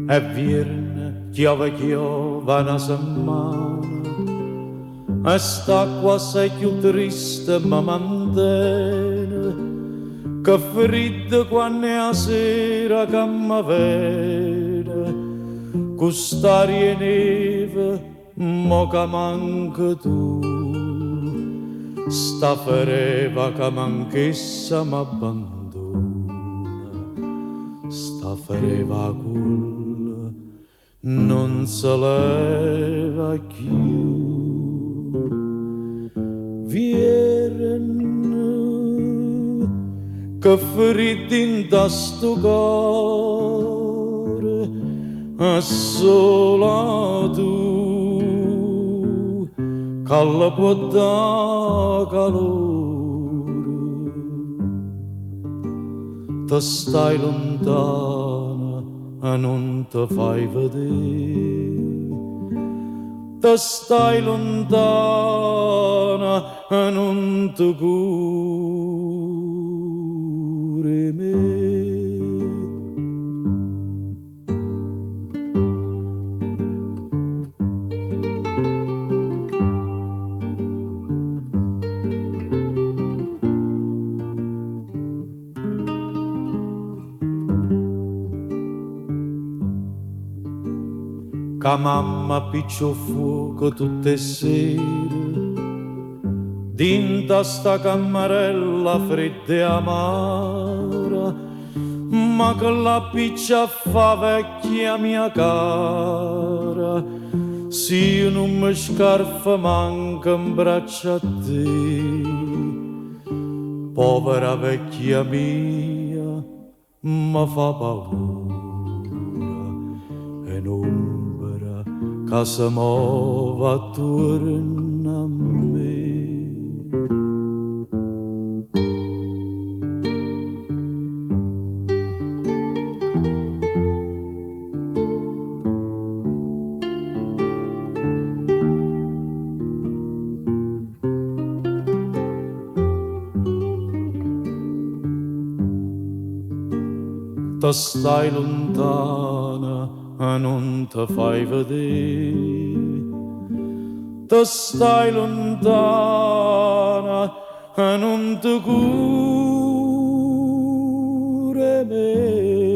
E viene, chiova una setmana, e sta qua sei più triste ma mantene, che freddo quando è la sera che mi vede, cust'aria e neve, mo che manca tu, sta fereva che manchessa m'abbandona, sta fereva culla non se leva più. Viene che feriti in sto cuore e sola tu che la può dare calore. Te stai lontana e non te fai vedere, te stai lontana e non te curi me. Ca mamma piccio fuoco tutte le sere, dinta sta cammarella fredda e amara, ma che la piccia fa vecchia mia cara, se io non mi scarfa manca in braccia a te, povera vecchia mia, mi fa paura e non che si muova attorno a me. Te stai lontana e non te fai vedere, te stai lontana e non te cure me.